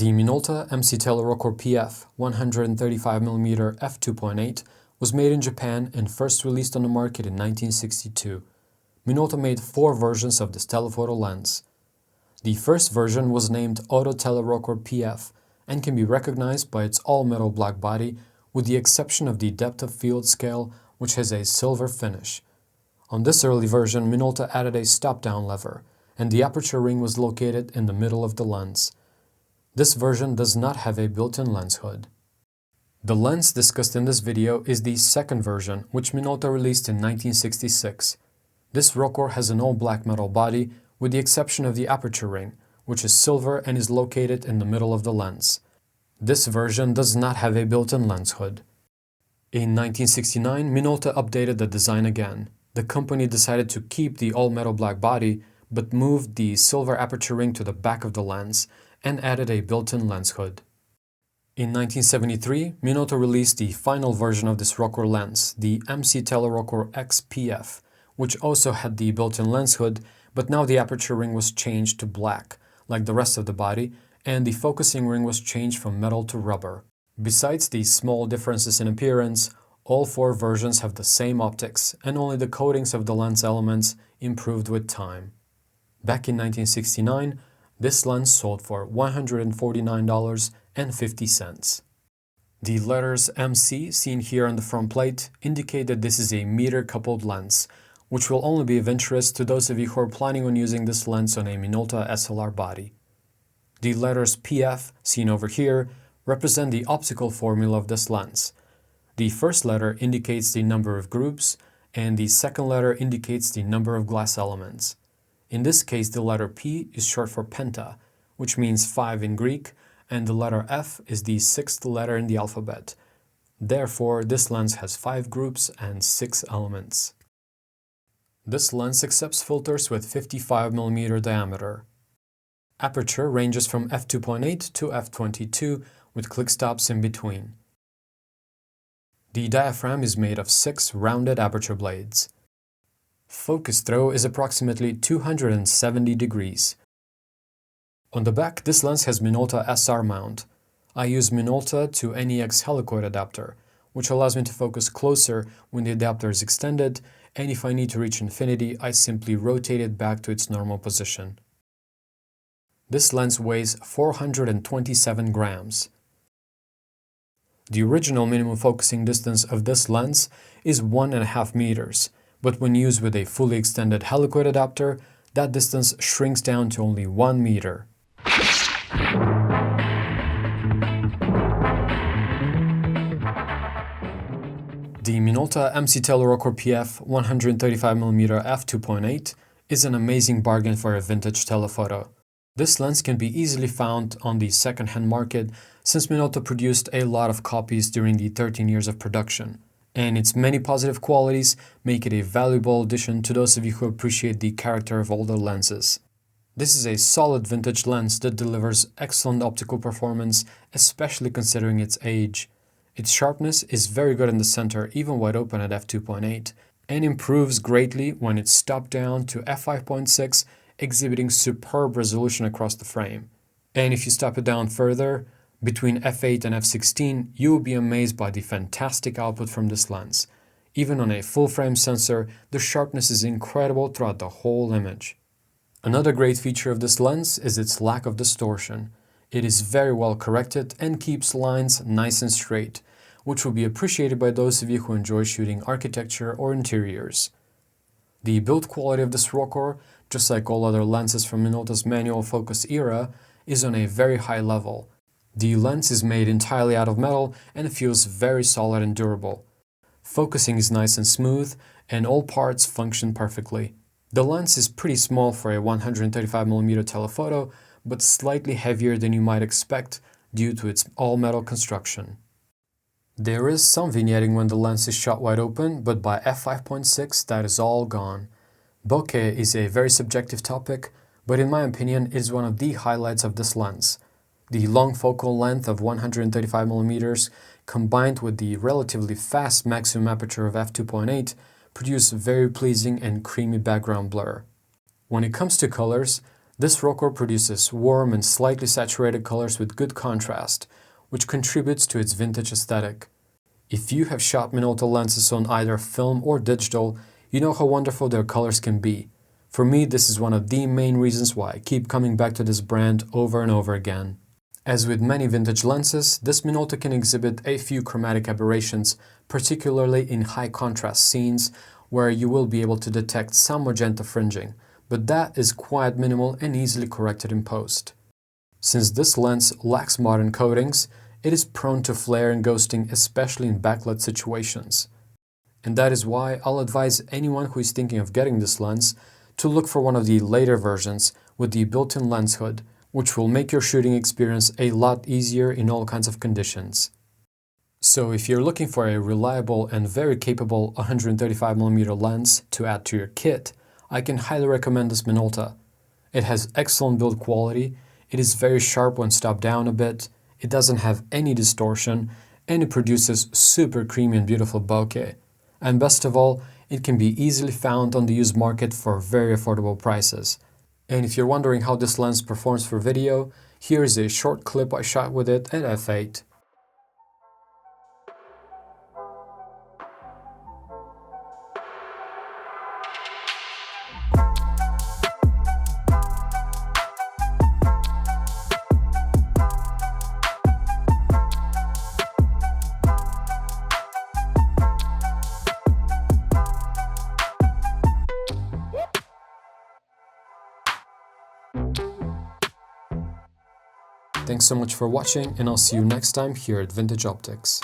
The Minolta Tele Rokkor PF 135mm f2.8 was made in Japan and first released on the market in 1962. Minolta made 4 versions of this telephoto lens. The first version was named Auto Tele Rokkor PF and can be recognized by its all-metal black body with the exception of the depth of field scale, which has a silver finish. On this early version, Minolta added a stop-down lever, and the aperture ring was located in the middle of the lens. This version does not have a built-in lens hood. The lens discussed in this video is the second version, which Minolta released in 1966. This Rokkor has an all-black metal body, with the exception of the aperture ring, which is silver and is located in the middle of the lens. This version does not have a built-in lens hood. In 1969, Minolta updated the design again. The company decided to keep the all-metal black body, but moved the silver aperture ring to the back of the lens and added a built-in lens hood. In 1973, Minolta released the final version of this Rokkor lens, the Tele Rokkor X PF, which also had the built-in lens hood, but now the aperture ring was changed to black, like the rest of the body, and the focusing ring was changed from metal to rubber. Besides these small differences in appearance, all 4 versions have the same optics, and only the coatings of the lens elements improved with time. Back in 1969, this lens sold for $149.50. The letters MC seen here on the front plate indicate that this is a meter-coupled lens, which will only be of interest to those of you who are planning on using this lens on a Minolta SLR body. The letters PF, seen over here, represent the optical formula of this lens. The first letter indicates the number of groups, and the second letter indicates the number of glass elements. In this case, the letter P is short for penta, which means 5 in Greek, and the letter F is the 6th letter in the alphabet. Therefore, this lens has 5 groups and 6 elements. This lens accepts filters with 55mm diameter. Aperture ranges from f2.8 to f22 with click stops in between. The diaphragm is made of 6 rounded aperture blades. Focus throw is approximately 270 degrees. On the back, this lens has Minolta SR mount. I use Minolta to NEX helicoid adapter, which allows me to focus closer when the adapter is extended, and if I need to reach infinity, I simply rotate it back to its normal position. This lens weighs 427 grams. The original minimum focusing distance of this lens is 1.5 meters, but when used with a fully extended helicoid adapter, that distance shrinks down to only 1 meter. The Minolta Tele Rokkor PF 135mm f2.8 is an amazing bargain for a vintage telephoto. This lens can be easily found on the second-hand market since Minolta produced a lot of copies during the 13 years of production, and its many positive qualities make it a valuable addition to those of you who appreciate the character of older lenses. This is a solid vintage lens that delivers excellent optical performance, especially considering its age. Its sharpness is very good in the center, even wide open at f2.8, and improves greatly when it's stopped down to f5.6, exhibiting superb resolution across the frame. And if you stop it down further, between f8 and f16, you will be amazed by the fantastic output from this lens. Even on a full-frame sensor, the sharpness is incredible throughout the whole image. Another great feature of this lens is its lack of distortion. It is very well corrected and keeps lines nice and straight, which will be appreciated by those of you who enjoy shooting architecture or interiors. The build quality of this Rokkor, just like all other lenses from Minolta's manual focus era, is on a very high level. The lens is made entirely out of metal and feels very solid and durable. Focusing is nice and smooth, and all parts function perfectly. The lens is pretty small for a 135mm telephoto, but slightly heavier than you might expect due to its all-metal construction. There is some vignetting when the lens is shot wide open, but by f5.6 that is all gone. Bokeh is a very subjective topic, but in my opinion it is one of the highlights of this lens. The long focal length of 135mm combined with the relatively fast maximum aperture of f2.8 produce very pleasing and creamy background blur. When it comes to colors, This Rokkor produces warm and slightly saturated colors with good contrast, which contributes to its vintage aesthetic. If you have shot Minolta lenses on either film or digital, you know how wonderful their colors can be. For me, this is one of the main reasons why I keep coming back to this brand over and over again. As with many vintage lenses, this Minolta can exhibit a few chromatic aberrations, particularly in high contrast scenes where you will be able to detect some magenta fringing, but that is quite minimal and easily corrected in post. Since this lens lacks modern coatings, it is prone to flare and ghosting, especially in backlit situations. And that is why I'll advise anyone who is thinking of getting this lens to look for one of the later versions with the built-in lens hood, which will make your shooting experience a lot easier in all kinds of conditions. So if you're looking for a reliable and very capable 135mm lens to add to your kit, I can highly recommend this Minolta. It has excellent build quality, it is very sharp when stopped down a bit, it doesn't have any distortion, and it produces super creamy and beautiful bokeh. And best of all, it can be easily found on the used market for very affordable prices. And if you're wondering how this lens performs for video, here is a short clip I shot with it at f8. Thanks so much for watching, and I'll see you next time here at Vintage Optics.